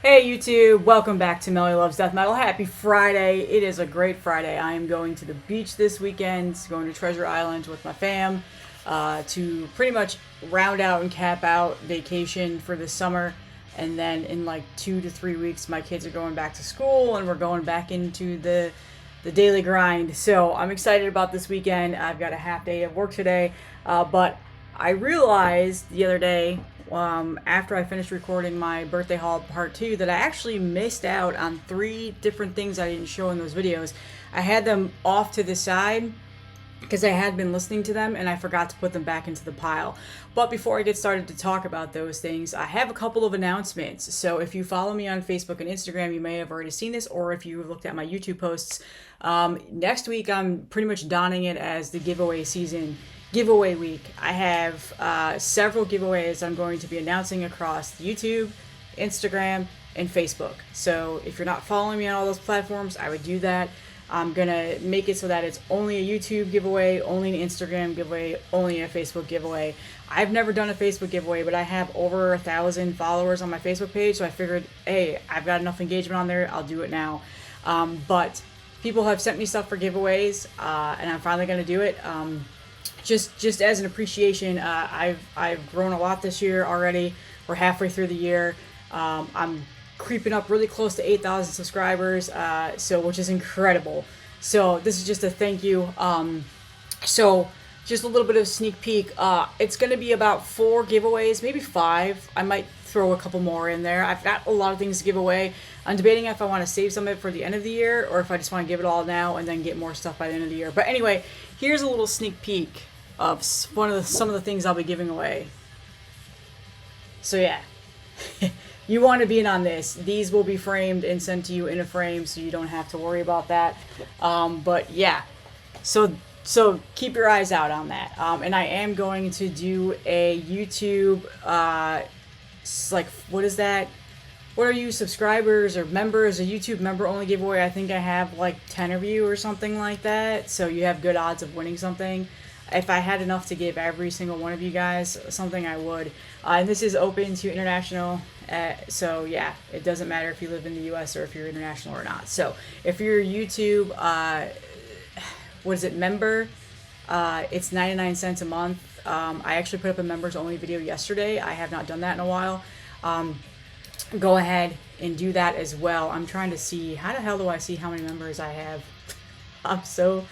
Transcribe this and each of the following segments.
Hey YouTube, welcome back to Melly Loves Death Metal. Happy Friday. It is a great Friday. I am going to the beach this weekend, going to Treasure Island with my fam to pretty much round out and cap out vacation for the summer. And then in like 2 to 3 weeks, my kids are going back to school and we're going back into the daily grind. So I'm excited about this weekend. I've got a half day of work today, but I realized the other day after I finished recording my birthday haul part 2 that I actually missed out on 3 different things I didn't show in those videos. I had them off to the side because I had been listening to them and I forgot to put them back into the pile. But before I get started to talk about those things, I have a couple of announcements. So if you follow me on Facebook and Instagram, you may have already seen this, or if you looked at my YouTube posts, next week I'm pretty much donning it as the giveaway season. Giveaway week. I have several giveaways I'm going to be announcing across YouTube, Instagram, and Facebook. So if you're not following me on all those platforms, I would do that. I'm going to make it so that it's only a YouTube giveaway, only an Instagram giveaway, only a Facebook giveaway. I've never done a Facebook giveaway, but I have over 1,000 followers on my Facebook page, so I figured, hey, I've got enough engagement on there, I'll do it now. But people have sent me stuff for giveaways, and I'm finally going to do it. Just as an appreciation, I've grown a lot this year already. We're halfway through the year. I'm creeping up really close to 8,000 subscribers, which is incredible. So this is just a thank you. So just a little bit of a sneak peek. It's going to be about 4 giveaways, maybe 5. I might throw a couple more in there. I've got a lot of things to give away. I'm debating if I want to save some of it for the end of the year or if I just want to give it all now and then get more stuff by the end of the year. But anyway, here's a little sneak peek of some of the things I'll be giving away. So yeah, you want to be in on this. These will be framed and sent to you in a frame, so you don't have to worry about that. But yeah, so keep your eyes out on that. And I am going to do a YouTube, what is that? What are you, subscribers or members? A YouTube member only giveaway. I think I have like 10 of you or something like that. So you have good odds of winning something. If I had enough to give every single one of you guys something, I would. And this is open to international. So yeah, it doesn't matter if you live in the US or if you're international or not. So if you're a YouTube, member, it's 99 cents a month. I actually put up a members only video yesterday. I have not done that in a while. Go ahead and do that as well. I'm trying to see, how the hell do I see how many members I have? I'm so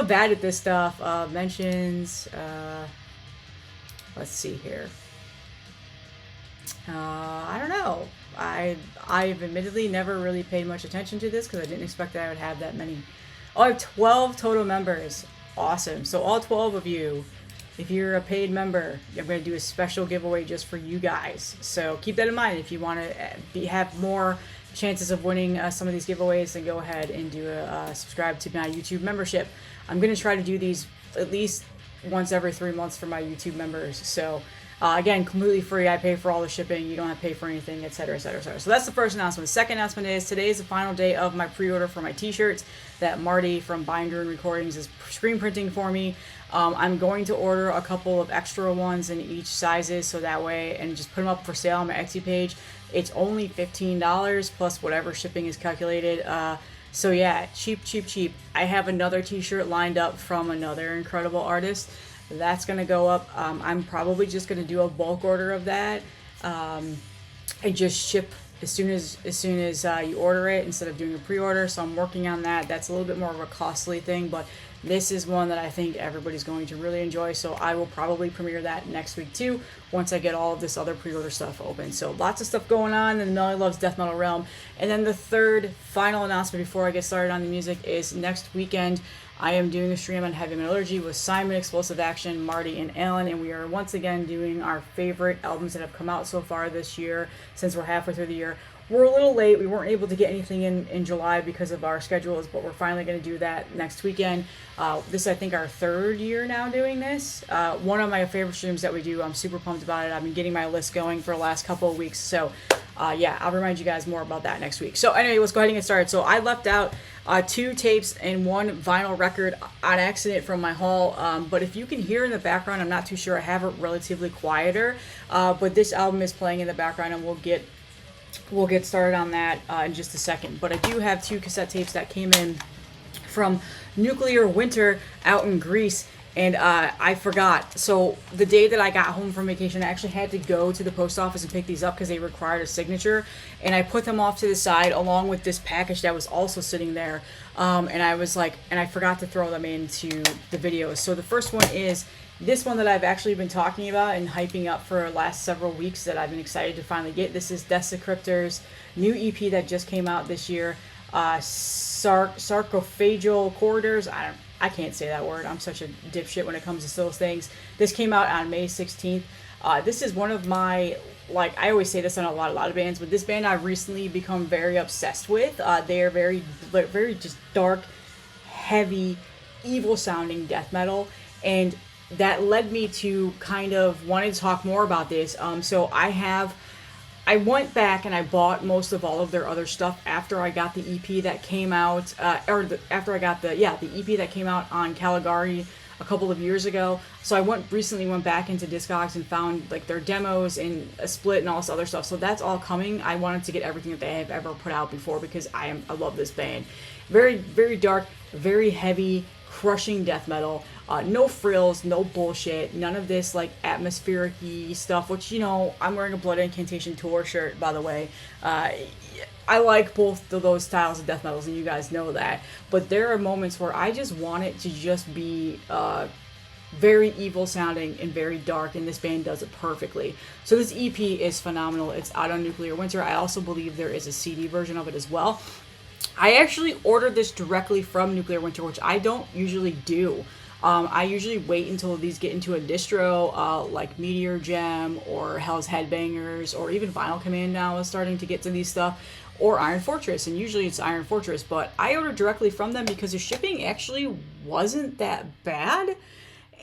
bad at this stuff. Mentions, let's see here. I don't know. I've admittedly never really paid much attention to this because I didn't expect that I would have that many. Oh, I have 12 total members. Awesome. So all 12 of you, if you're a paid member, I'm going to do a special giveaway just for you guys. So keep that in mind. If you want to have more chances of winning some of these giveaways, then go ahead and do subscribe to my YouTube membership. I'm going to try to do these at least once every 3 months for my YouTube members. So again, completely free. I pay for all the shipping. You don't have to pay for anything, etc., etc., etc. So that's the first announcement. The second announcement is today is the final day of my pre-order for my t-shirts that Marty from Binder and Recordings is screen printing for me. I'm going to order a couple of extra ones in each sizes so that way, and just put them up for sale on my Etsy page. It's only $15 plus whatever shipping is calculated. So yeah, cheap. I have another t-shirt lined up from another incredible artist. That's going to go up. I'm probably just going to do a bulk order of that and just ship as soon as you order it instead of doing a pre-order. So I'm working on that. That's a little bit more of a costly thing, but this is one that I think everybody's going to really enjoy. So I will probably premiere that next week too, once I get all of this other pre-order stuff open. So lots of stuff going on in the Melly Loves Death Metal realm. And then the third final announcement before I get started on the music is next weekend I am doing a stream on Heavy Metallurgy with Simon, Explosive Action, Marty, and Alan, and we are once again doing our favorite albums that have come out so far this year, since we're halfway through the year. We're a little late. We weren't able to get anything in July because of our schedules, but we're finally going to do that next weekend. This is, I think, our 3rd year now doing this. One of my favorite streams that we do. I'm super pumped about it. I've been getting my list going for the last couple of weeks, so yeah, I'll remind you guys more about that next week. So anyway, let's go ahead and get started. So I left out 2 tapes and 1 vinyl record on accident from my haul, but if you can hear in the background, I'm not too sure. I have it relatively quieter, but this album is playing in the background, and we'll get we'll get started on that in just a second. But I do have 2 cassette tapes that came in from Nuclear Winter out in Greece, and I forgot. So the day that I got home from vacation, I actually had to go to the post office and pick these up because they required a signature, and I put them off to the side along with this package that was also sitting there. And I was like, and I forgot to throw them into the videos. So the first one is this one that I've actually been talking about and hyping up for the last several weeks that I've been excited to finally get. This is Desekyrptor's new EP that just came out this year. Sarcophageal corridors. I can't say that word. I'm such a dipshit when it comes to those things. This came out on May 16th. This is one of my, like, I always say this on a lot of bands, but this band I've recently become very obsessed with. They are very just dark, heavy, evil sounding death metal, and that led me to kind of wanting to talk more about this. So I went back and I bought most of all of their other stuff after I got the EP that came out, after I got the EP that came out on Caligari a couple of years ago. So I recently went back into Discogs and found like their demos and a split and all this other stuff. So that's all coming. I wanted to get everything that they have ever put out before because I love this band. Very, very dark, very heavy, crushing death metal. No frills, no bullshit, none of this like atmospheric-y stuff, which, you know, I'm wearing a Blood Incantation tour shirt, by the way. I like both of those styles of death metals, and you guys know that. But there are moments where I just want it to just be very evil sounding and very dark, and this band does it perfectly. So this EP is phenomenal. It's out on Nuclear Winter. I also believe there is a CD version of it as well. I actually ordered this directly from Nuclear Winter, which I don't usually do. I usually wait until these get into a distro, like Meteor Gem or Hell's Headbangers, or even Vinyl Command now is starting to get to these stuff, or Iron Fortress, and usually it's Iron Fortress, but I ordered directly from them because the shipping actually wasn't that bad.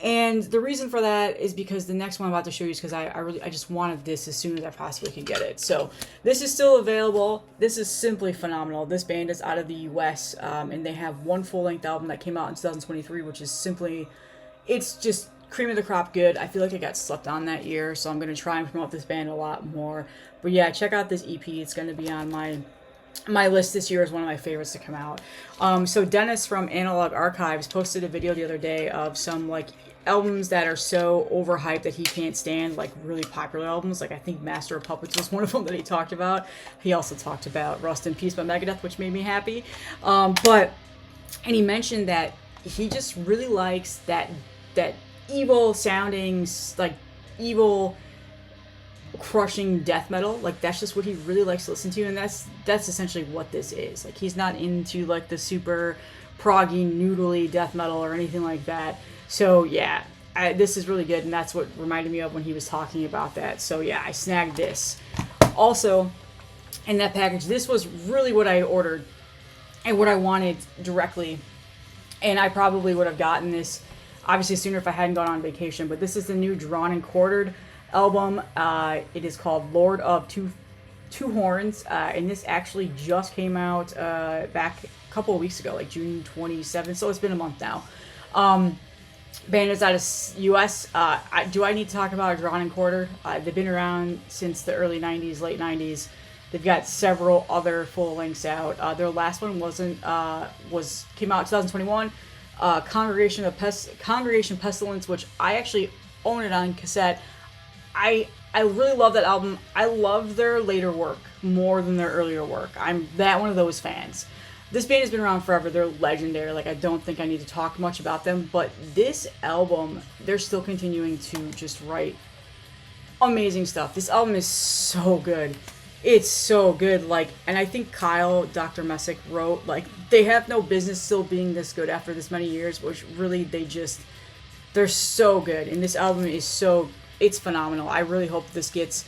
And the reason for that is because the next one I'm about to show you is because I just wanted this as soon as I possibly could get it. So this is still available. This is simply phenomenal. This band is out of the US, and they have one full-length album that came out in 2023, which is simply, it's just cream of the crop good. I feel like I got slept on that year, so I'm going to try and promote this band a lot more. But yeah, check out this EP. It's going to be on my list this year as one of my favorites to come out. So Dennis from Analog Archives posted a video the other day of some like albums that are so overhyped that he can't stand, like really popular albums. Like I think Master of Puppets was one of them that he talked about. He also talked about Rust in Peace by Megadeth, which made me happy. And he mentioned that he just really likes that evil sounding, like evil crushing death metal. Like that's just what he really likes to listen to, and that's essentially what this is. Like he's not into like the super proggy noodly death metal or anything like that. So yeah, this is really good, and that's what reminded me of when he was talking about that. So yeah, I snagged this. Also, in that package, this was really what I ordered and what I wanted directly, and I probably would have gotten this obviously sooner if I hadn't gone on vacation. But this is the new Drawn and Quartered album. It is called Lord of Two Horns, and this actually just came out back a couple of weeks ago, like June 27th. So it's been a month now. Band is out of US. Do I need to talk about Drawn and Quartered? They've been around since the early 90s, late 90s. They've got several other full lengths out. Their last one came out in 2021. Congregation Pestilence, which I actually own it on cassette. I really love that album. I love their later work more than their earlier work. I'm that one of those fans. This band has been around forever. They're legendary. Like, I don't think I need to talk much about them. But this album, they're still continuing to just write amazing stuff. This album is so good. It's so good. Like, and I think Kyle, Dr. Messick, wrote, like, they have no business still being this good after this many years, which really they're so good. And this album is it's phenomenal. I really hope this gets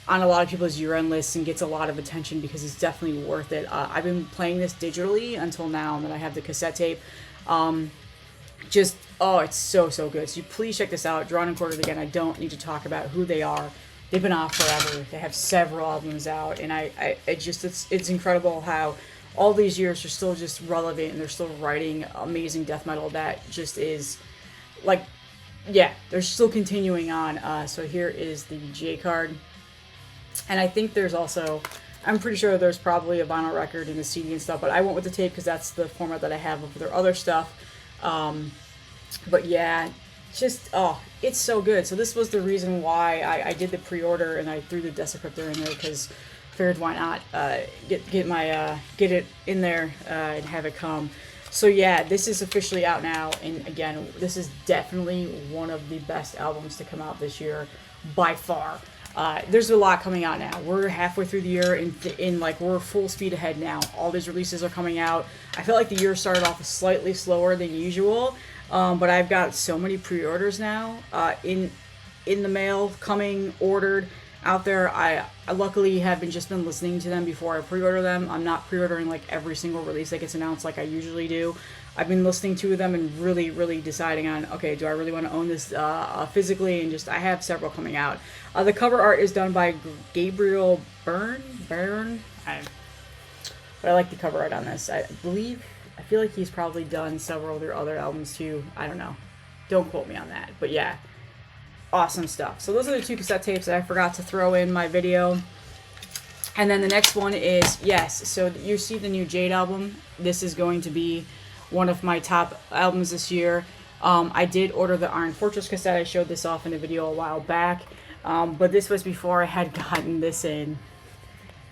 on a lot of people's year-end lists and gets a lot of attention because it's definitely worth it. I've been playing this digitally until now, and then I have the cassette tape. It's so good. So please check this out. Drawn and Quartered, again, I don't need to talk about who they are. They've been off forever. They have several albums out, and it's incredible how all these years they're still just relevant and they're still writing amazing death metal that just is like, yeah, they're still continuing on. So here is the J card. And I think there's also I'm pretty sure there's probably a vinyl record in the CD and stuff, but I went with the tape because that's the format that I have of their other stuff. But yeah, just, oh, it's so good. So this was the reason why I did the pre-order, and I threw the Desekyrptor in there because figured why not get it in there and have it come. So yeah, this is officially out now, and again, this is definitely one of the best albums to come out this year by far. There's a lot coming out now. We're halfway through the year, and like we're full speed ahead now. All these releases are coming out. I feel like the year started off slightly slower than usual, but I've got so many pre-orders now in the mail, coming, ordered, out there. I luckily have just been listening to them before I pre-order them. I'm not pre-ordering like every single release that gets announced like I usually do. I've been listening to them and really, really deciding on, okay, do I really want to own this physically? And just, I have several coming out. The cover art is done by Gabriel Byrne. But I like the cover art on this. I feel like he's probably done several of their other albums too. I don't know. Don't quote me on that. But yeah, awesome stuff. So those are the 2 cassette tapes that I forgot to throw in my video. And then the next one is, yes, so you see the new Jade album. This is going to be one of my top albums this year. I did order the Iron Fortress cassette. I showed this off in a video a while back. But this was before I had gotten this in.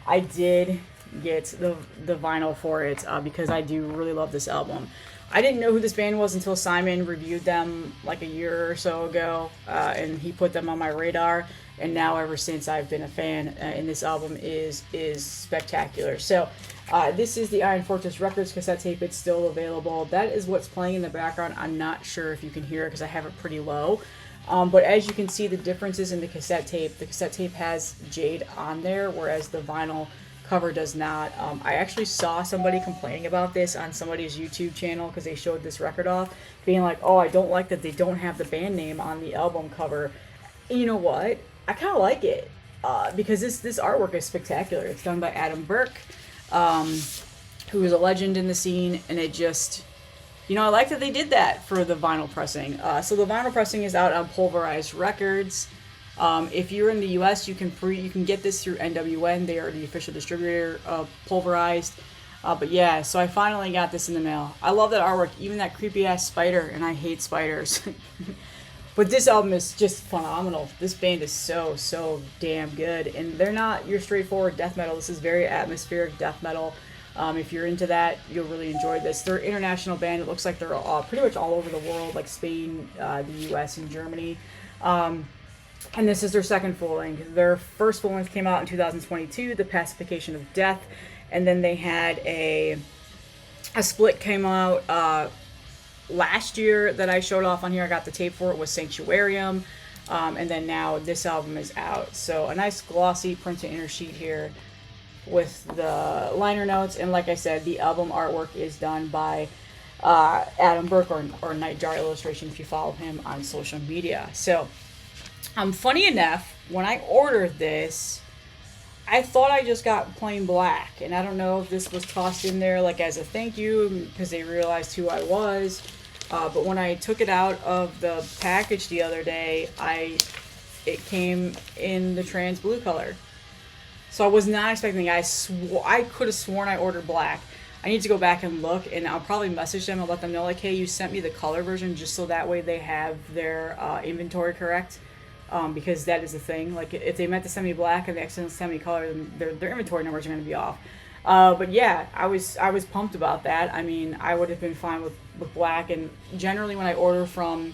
I did get the vinyl for it because I do really love this album. I didn't know who this band was until Simon reviewed them like a year or so ago, and he put them on my radar. And now, ever since, I've been a fan, and this album is spectacular. So, this is the Iron Fortress Records cassette tape. It's still available. That is what's playing in the background. I'm not sure if you can hear it because I have it pretty low. But as you can see, the differences in the cassette tape has Jade on there, whereas the vinyl cover does not. I actually saw somebody complaining about this on somebody's YouTube channel because they showed this record off, being like, oh, I don't like that they don't have the band name on the album cover. And you know what? I kind of like it because this artwork is spectacular. It's done by Adam Burke, who is a legend in the scene, and it just, you know, I like that they did that for the vinyl pressing. So the vinyl pressing is out on Pulverized Records. If you're in the U.S., you can get this through NWN. They are the official distributor of Pulverized. But yeah, so I finally got this in the mail. I love that artwork, even that creepy ass spider, and I hate spiders. But this album is just phenomenal. This band is so damn good, and they're not your straightforward death metal. This is very atmospheric death metal. If you're into that, you'll really enjoy this. They're an international band. It looks like they're pretty much all over the world, like Spain, the U.S., and Germany. And this is their second full length. Their first full length came out in 2022, The Pacification of Death, and then they had a split came out last year that I showed off on here. I got the tape for it, was Sanctuarium, and then now this album is out. So a nice glossy printed inner sheet here with the liner notes, and like I said, the album artwork is done by Adam Burke or Nightjar Illustration if you follow him on social media. So funny enough, when I ordered this, I thought I just got plain black, and I don't know if this was tossed in there like as a thank you because they realized who I was. But when I took it out of the package the other day, it came in the trans blue color. So I was not expecting. I could have sworn I ordered black. I need to go back and look, and I'll probably message them and let them know, like, hey, you sent me the color version, just so that way they have their inventory correct. Because that is the thing. Like, if they meant to send me black and they accidentally send me color, then their inventory numbers are going to be off. But yeah, I was pumped about that. I mean, I would have been fine with black, and generally when I order from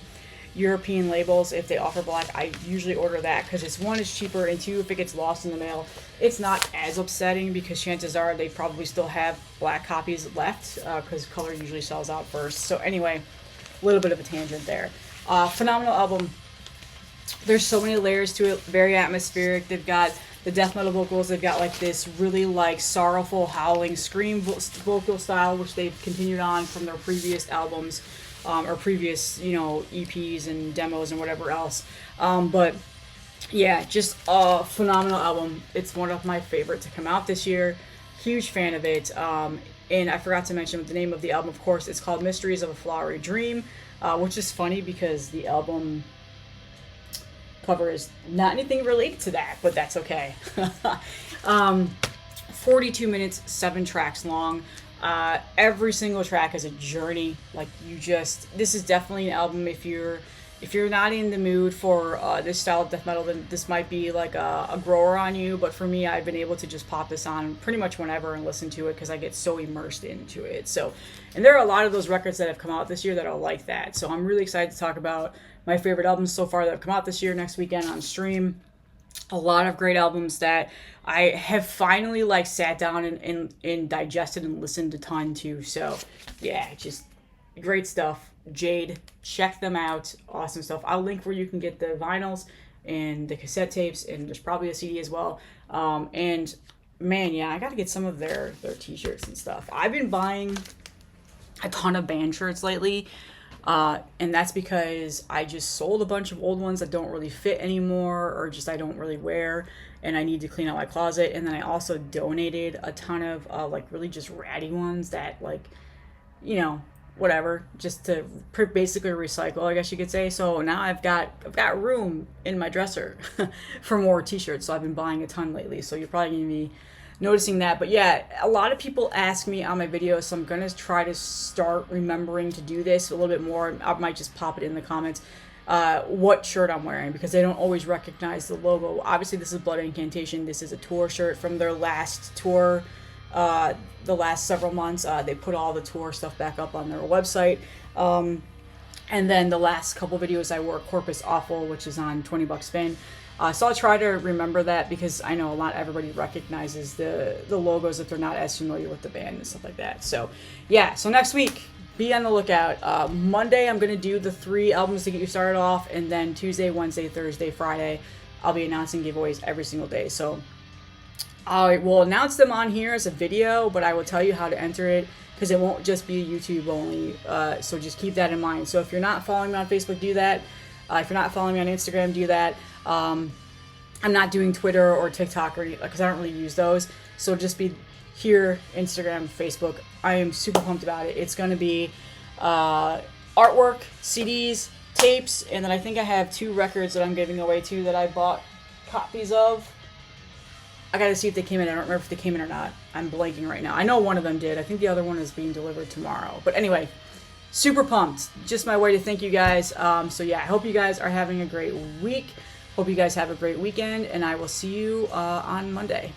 European labels, if they offer black, I usually order that because it's one, it's cheaper, and two, if it gets lost in the mail, it's not as upsetting because chances are they probably still have black copies left because color usually sells out first. So anyway, a little bit of a tangent there. Phenomenal album. There's so many layers to it, very atmospheric. They've got the death metal vocals. They've got like this really like sorrowful howling scream vocal style, which they've continued on from their previous albums or previous, EPs and demos and whatever else. But yeah, just a phenomenal album. It's one of my favorite to come out this year. Huge fan of it. And I forgot to mention the name of the album, of course. It's called Mysteries of a Flowery Dream, which is funny because the album cover is not anything related to that, but that's okay. 42 minutes, 7 tracks long. Every single track is a journey. Like, this is definitely an album if you're not in the mood for this style of death metal, then this might be like a grower on you. But for me, I've been able to just pop this on pretty much whenever and listen to it because I get so immersed into it. So, and there are a lot of those records that have come out this year that are like that. So I'm really excited to talk about my favorite albums so far that have come out this year next weekend on stream. A lot of great albums that I have finally like sat down and digested and listened a ton to. So yeah, just great stuff. Jade, check them out. Awesome stuff. I'll link where you can get the vinyls and the cassette tapes, and there's probably a CD as well. And man, yeah, I got to get some of their t-shirts and stuff. I've been buying a ton of band shirts lately, and that's because I just sold a bunch of old ones that don't really fit anymore, or just I don't really wear, and I need to clean out my closet. And then I also donated a ton of like really just ratty ones that, like, you know, whatever, just to basically recycle, I guess you could say. So now I've got room in my dresser for more t-shirts. So I've been buying a ton lately. So you're probably gonna be noticing that. But yeah, a lot of people ask me on my videos, so I'm gonna try to start remembering to do this a little bit more. I might just pop it in the comments, what shirt I'm wearing, because they don't always recognize the logo. Obviously this is Blood Incantation. This is a tour shirt from their last tour. The last several months, they put all the tour stuff back up on their website. And then the last couple videos I wore Corpus Awful, which is on 20 Bucks Spin. So I'll try to remember that, because I know everybody recognizes the logos if they're not as familiar with the band and stuff like that. So yeah, so next week, be on the lookout. Monday, I'm going to do the 3 albums to get you started off. And then Tuesday, Wednesday, Thursday, Friday, I'll be announcing giveaways every single day. So I will announce them on here as a video, but I will tell you how to enter it, because it won't just be YouTube only. So just keep that in mind. So if you're not following me on Facebook, do that. If you're not following me on Instagram, do that. I'm not doing Twitter or TikTok or anything, because I don't really use those. So just be here, Instagram, Facebook. I am super pumped about it. It's going to be artwork, CDs, tapes, and then I think I have 2 records that I'm giving away too that I bought copies of. I gotta see if they came in. I don't remember if they came in or not. I'm blanking right now. I know one of them did. I think the other one is being delivered tomorrow. But anyway, super pumped. Just my way to thank you guys. So yeah, I hope you guys are having a great week. Hope you guys have a great weekend, and I will see you on Monday.